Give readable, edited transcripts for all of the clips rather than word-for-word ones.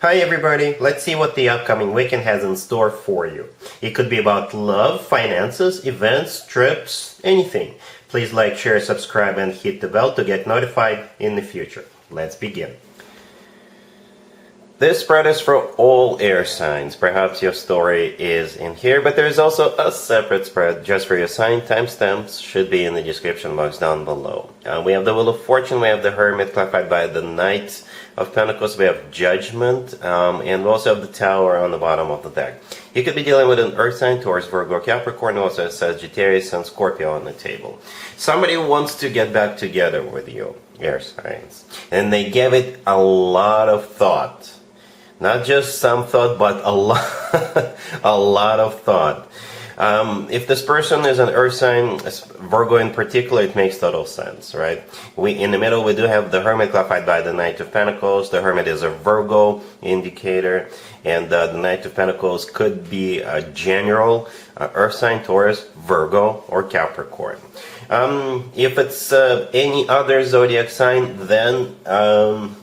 Hi everybody, let's see what the upcoming weekend has in store for you. It could be about love, finances, events, trips, anything. Please like, share, subscribe and hit the bell to get notified in the future. Let's begin. This spread is for all air signs. Perhaps your story is in here, but there's also a separate spread just for your sign. Timestamps should be in the description box down below. We have the Wheel of Fortune, we have the Hermit clarified by the Knight of Pentacles, we have Judgment, and we also have the Tower on the bottom of the deck. You could be dealing with an Earth sign, Taurus, Virgo, Capricorn, also Sagittarius and Scorpio on the table. Somebody wants to get back together with you, air signs, and they give it a lot of thought. Not just some thought, but a lot, a lot of thought. If this person is an earth sign, Virgo in particular, it makes total sense, right? In the middle, we do have the Hermit clarified by the Knight of Pentacles. The Hermit is a Virgo indicator, and the Knight of Pentacles could be a general earth sign, Taurus, Virgo, or Capricorn. If it's any other zodiac sign, then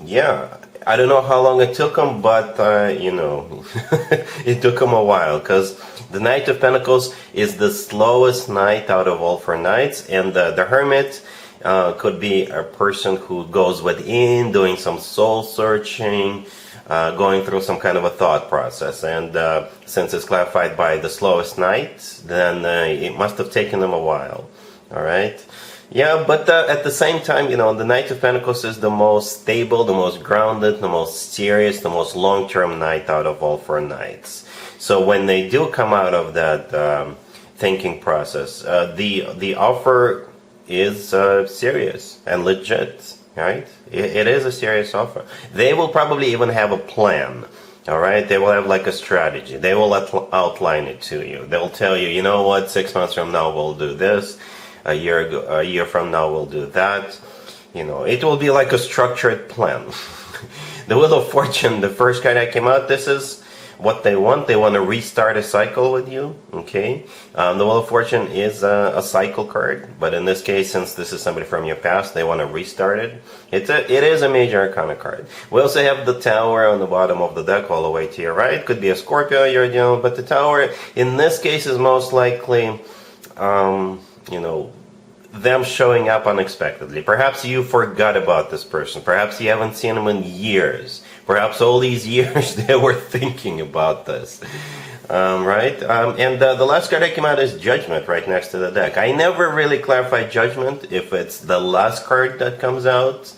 yeah. I don't know how long it took them, but, you know, it took them a while, because the Knight of Pentacles is the slowest knight out of all 4 knights, and the Hermit could be a person who goes within, doing some soul searching, going through some kind of a thought process, and since it's clarified by the slowest knight, then it must have taken them a while, alright? Yeah, but at the same time, you know, the Knight of Pentacles is the most stable, the most grounded, the most serious, the most long-term knight out of all 4 knights. So when they do come out of that thinking process, the offer is serious and legit, right? It is a serious offer. They will probably even have a plan. All right, they will have like a strategy. They will outline it to you. They'll tell you, you know what, 6 months from now we'll do this. A year from now we'll do that. You know, it will be like a structured plan. The Wheel of Fortune, the first card that came out, this is what they want. They want to restart a cycle with you, okay? The Wheel of Fortune is a cycle card, but in this case, since this is somebody from your past, they want to restart it. It is a major arcana card. We also have the Tower on the bottom of the deck all the way to your right. Could be a Scorpio you're dealing with, but the Tower, in this case, is most likely you know, them showing up unexpectedly. Perhaps you forgot about this person. Perhaps you haven't seen them in years. Perhaps all these years they were thinking about this. Right? And the last card that came out is Judgment right next to the deck. I never really clarified Judgment if it's the last card that comes out.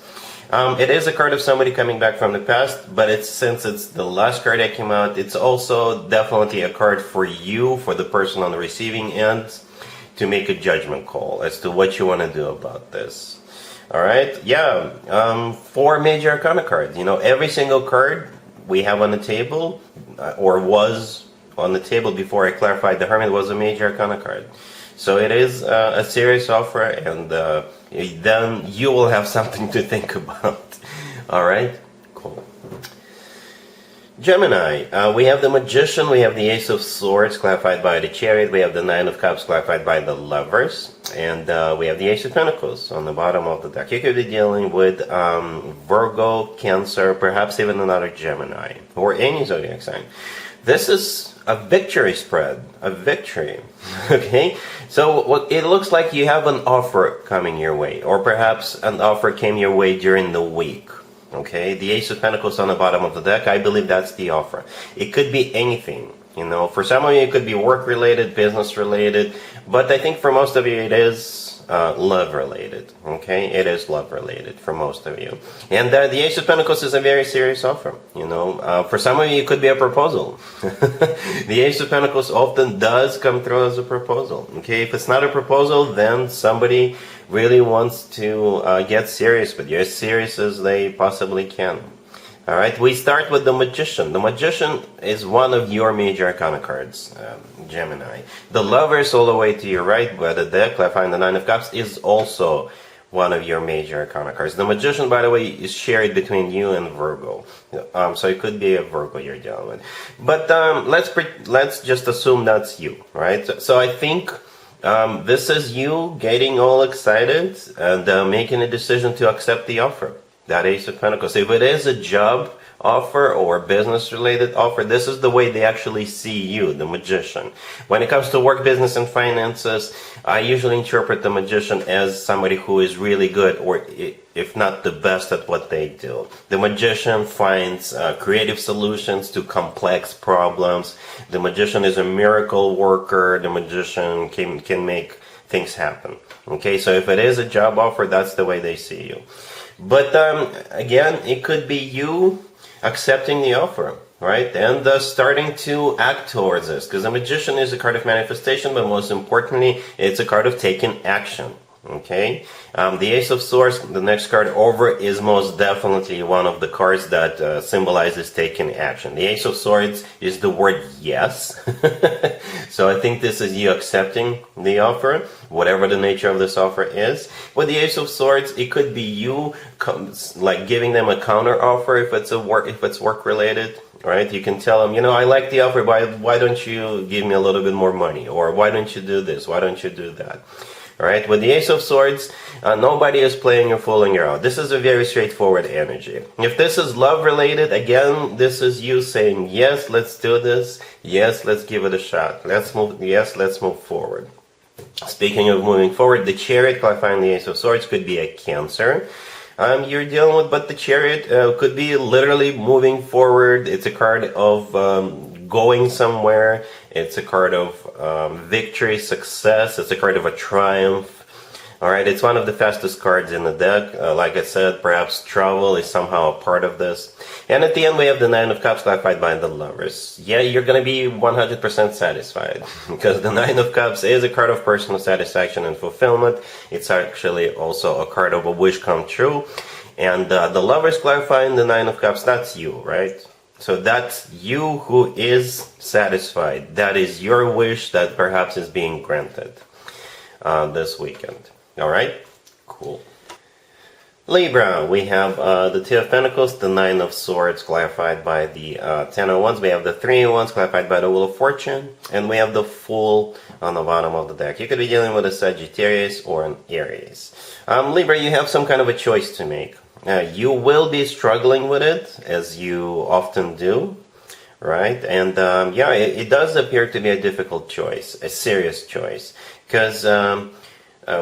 It is a card of somebody coming back from the past, but since it's the last card that came out, it's also definitely a card for you, for the person on the receiving end, to make a judgment call as to what you want to do about this. Alright, yeah, 4 major arcana cards. You know, every single card we have on the table, or was on the table before I clarified the Hermit, was a major arcana card. So it is a serious offer, and then you will have something to think about. Alright, cool. Gemini, we have the Magician, we have the Ace of Swords clarified by the Chariot, we have the Nine of Cups clarified by the Lovers, and we have the Ace of Pentacles on the bottom of the deck. You could be dealing with Virgo, Cancer, perhaps even another Gemini, or any zodiac sign. This is a victory spread, a victory, okay? So it looks like you have an offer coming your way, or perhaps an offer came your way during the week. Okay, the Ace of Pentacles on the bottom of the deck, I believe that's the offer. It could be anything, you know. For some of you, it could be work-related, business-related, but I think for most of you, it is love-related, okay? It is love-related for most of you. And the Ace of Pentacles is a very serious offer, you know. For some of you, it could be a proposal. The Ace of Pentacles often does come through as a proposal, okay? If it's not a proposal, then somebody really wants to get serious with you, as serious as they possibly can. Alright, we start with the Magician. The Magician is one of your major arcana cards, Gemini. The Lovers all the way to your right, by the deck, clarifying the Nine of Cups, is also one of your major arcana cards. The Magician, by the way, is shared between you and Virgo. So it could be a Virgo you're dealing with. But let's just assume that's you, right? So I think this is you getting all excited and making a decision to accept the offer. That Ace of Pentacles. If it is a job offer or business-related offer. This is the way they actually see you, the magician. When it comes to work, business, and finances, I usually interpret the magician as somebody who is really good, or if not the best at what they do. The magician finds creative solutions to complex problems. The magician is a miracle worker. The magician can make things happen. Okay, so if it is a job offer, that's the way they see you. But again, it could be you accepting the offer, right? And starting to act towards this, because the magician is a card of manifestation, but most importantly, it's a card of taking action. Okay, the Ace of Swords, the next card over, is most definitely one of the cards that symbolizes taking action. The Ace of Swords is the word yes. So I think this is you accepting the offer, whatever the nature of this offer is. With the Ace of Swords, it could be you like giving them a counter offer if it's work related. Right? You can tell them, I like the offer, but why don't you give me a little bit more money? Or why don't you do this? Why don't you do that? Alright, with the Ace of Swords, nobody is playing you, fooling you out. This is a very straightforward energy. If this is love related, again, this is you saying, yes, let's do this. Yes, let's give it a shot. Let's move forward. Speaking of moving forward, the Chariot, clarifying the Ace of Swords, could be a Cancer you're dealing with, but the Chariot could be literally moving forward. It's a card of going somewhere. It's a card of victory, success. It's a card of a triumph. Alright, it's one of the fastest cards in the deck. Like I said, perhaps travel is somehow a part of this. And at the end we have the Nine of Cups, clarified by the Lovers. Yeah, you're going to be 100% satisfied, because the Nine of Cups is a card of personal satisfaction and fulfillment. It's actually also a card of a wish come true. And the Lovers, clarifying the Nine of Cups, that's you, right? So that's you who is satisfied. That is your wish that perhaps is being granted this weekend. Alright? Cool. Libra, we have the Two of Pentacles, the Nine of Swords, clarified by the Ten of Wands. We have the Three of Wands, clarified by the Wheel of Fortune. And we have the Fool on the bottom of the deck. You could be dealing with a Sagittarius or an Aries. Libra, you have some kind of a choice to make. You will be struggling with it, as you often do, right? And yeah, it does appear to be a difficult choice, a serious choice, because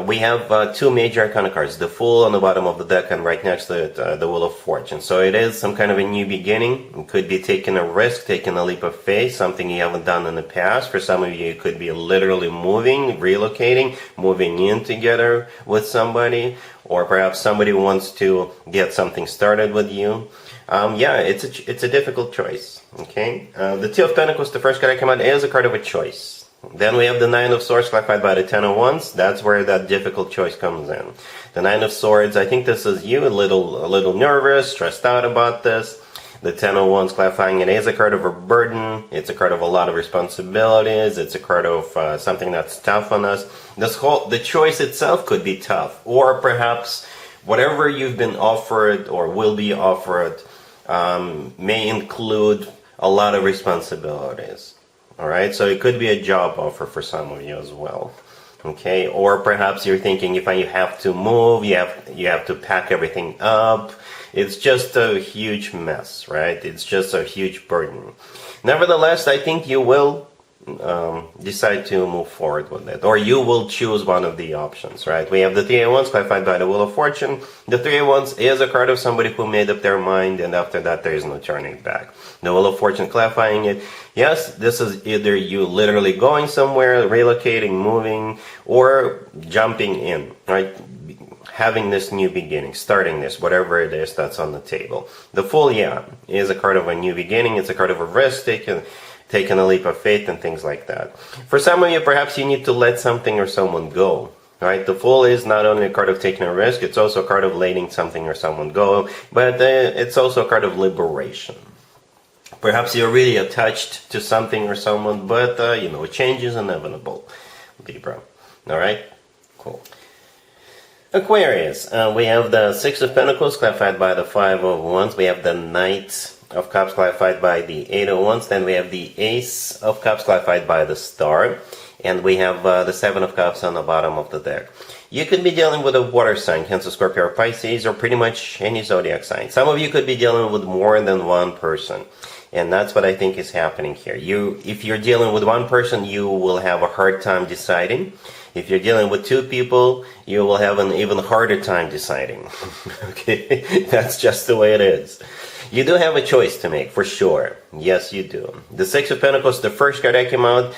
we have two major arcana cards, the Fool on the bottom of the deck, and right next to it, the Wheel of Fortune. So it is some kind of a new beginning. It could be taking a risk, taking a leap of faith, something you haven't done in the past. For some of you, it could be literally moving, relocating, moving in together with somebody, or perhaps somebody wants to get something started with you. Yeah, it's a difficult choice. Okay, the Two of Pentacles, the first card I come out, is a card of a choice. Then we have the Nine of Swords, clarified by the Ten of Wands. That's where that difficult choice comes in. The Nine of Swords, I think this is you, a little nervous, stressed out about this. The Ten of Wands, clarifying it is a card of a burden. It's a card of a lot of responsibilities. It's a card of something that's tough on us. The choice itself could be tough, or perhaps whatever you've been offered or will be offered may include a lot of responsibilities. Alright, so it could be a job offer for some of you as well. Okay, or perhaps you're thinking, if you have to move, you have to pack everything up. It's just a huge mess, right? It's just a huge burden. Nevertheless, I think you will decide to move forward with it, or you will choose one of the options, right? We have the Three of Wands, clarified by the Wheel of Fortune. The Three of Wands is a card of somebody who made up their mind, and after that there is no turning back. The Wheel of Fortune, clarifying it, yes, this is either you literally going somewhere, relocating, moving, or jumping in, right? Having this new beginning, starting this, whatever it is that's on the table. The Fool, yeah, is a card of a new beginning. It's a card of a risk taking a leap of faith and things like that. For some of you, perhaps you need to let something or someone go. Right? The Fool is not only a card of taking a risk, it's also a card of letting something or someone go, but it's also a card of liberation. Perhaps you're really attached to something or someone, but change is inevitable, Libra. Alright? Cool. Aquarius, we have the Six of Pentacles, clarified by the Five of Wands. We have the Knight of Cups, clarified by the Eight of Wands. Then we have the Ace of Cups, clarified by the Star. and we have the Seven of Cups on the bottom of the deck. You could be dealing with a water sign, Cancer, Scorpio, or Pisces, or pretty much any zodiac sign. Some of you could be dealing with more than one person, and that's what I think is happening here. If you're dealing with one person, you will have a hard time deciding. If you're dealing with two people, you will have an even harder time deciding. Okay, that's just the way it is. You do have a choice to make, for sure. Yes, you do. The Six of Pentacles, the first card that came out,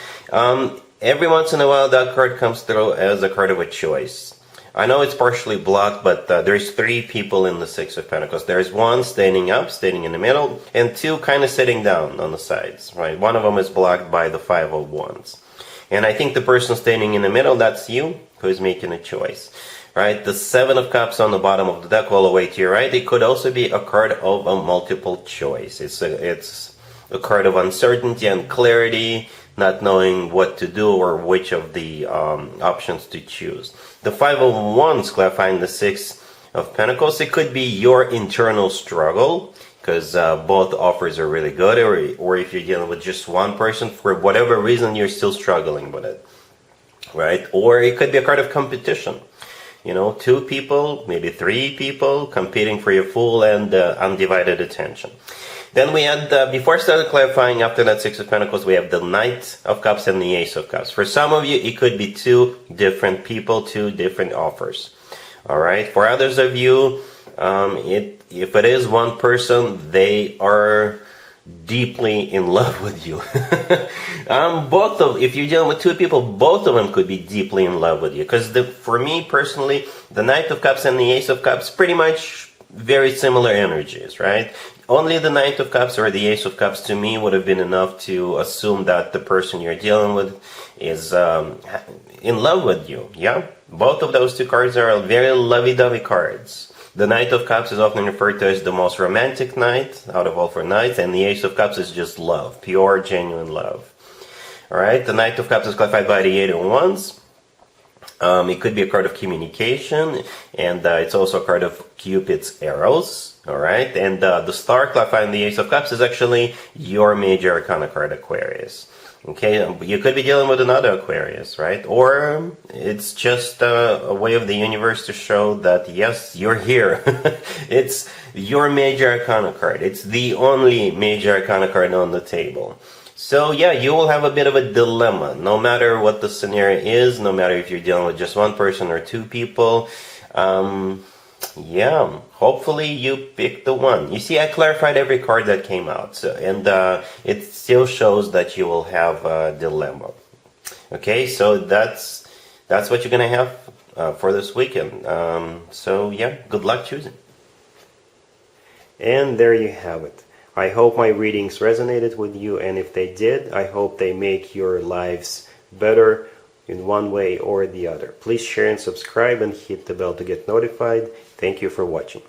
every once in a while that card comes through as a card of a choice. I know it's partially blocked, but there's three people in the Six of Pentacles. There's one standing up, standing in the middle, and two kind of sitting down on the sides, right? One of them is blocked by the Five of Wands. And I think the person standing in the middle, that's you, who is making a choice, right? The Seven of Cups on the bottom of the deck all the way to your right. It could also be a card of a multiple choice. It's a card of uncertainty and clarity, not knowing what to do or which of the options to choose. The Five of Wands clarifying the Six of Pentacles. It could be your internal struggle, because both offers are really good, or if you're dealing with just one person, for whatever reason you're still struggling with it, right? Or it could be a card of competition. You know, two people, maybe three people competing for your full and undivided attention. Then we had, before I started clarifying, after that Six of Pentacles, we have the Knight of Cups and the Ace of Cups. For some of you, it could be two different people, two different offers. All right? For others of you, if it is one person, they are deeply in love with you. If you're dealing with two people, both of them could be deeply in love with you. Because for me personally, the Knight of Cups and the Ace of Cups, pretty much very similar energies, right? Only the Knight of Cups or the Ace of Cups to me would have been enough to assume that the person you're dealing with is in love with you. Yeah, both of those two cards are very lovey-dovey cards. The Knight of Cups is often referred to as the most romantic knight out of all four knights, and the Ace of Cups is just love, pure, genuine love. Alright, the Knight of Cups is clarified by the Eight of Wands. It could be a card of communication, and it's also a card of Cupid's arrows. Alright, and the star clarifying the Ace of Cups is actually your major arcana card, Aquarius. Okay, you could be dealing with another Aquarius, right? Or it's just a way of the universe to show that, yes, you're here. It's your major arcana card. It's the only major arcana card on the table. So, yeah, you will have a bit of a dilemma, no matter what the scenario is, no matter if you're dealing with just one person or two people. Yeah, hopefully you pick the one. You see, I clarified every card that came out, so, and it still shows that you will have a dilemma. Okay, so that's what you're gonna have for this weekend. So yeah, good luck choosing. And there you have it. I hope my readings resonated with you, and if they did, I hope they make your lives better in one way or the other. Please share and subscribe and hit the bell to get notified. Thank you for watching.